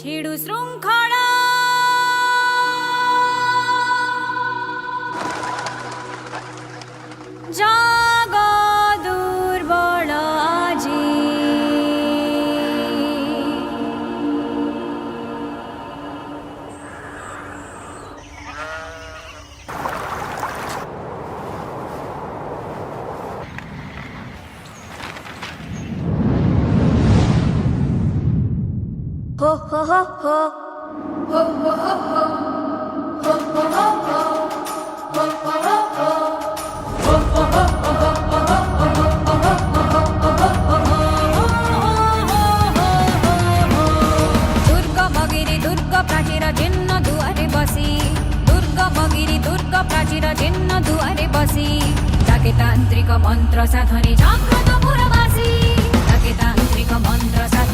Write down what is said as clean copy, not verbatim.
ছিড়ু শৃঙ্খলা জাগ দুর্বল আজি ho ho ho ho ho ho ho ho ho ho ho जीर्ण दुआरे बसी ताके तांत्रिक मंत्र साधने जाग्रत पुरवासी ताके तांत्रिक मंत्र साधने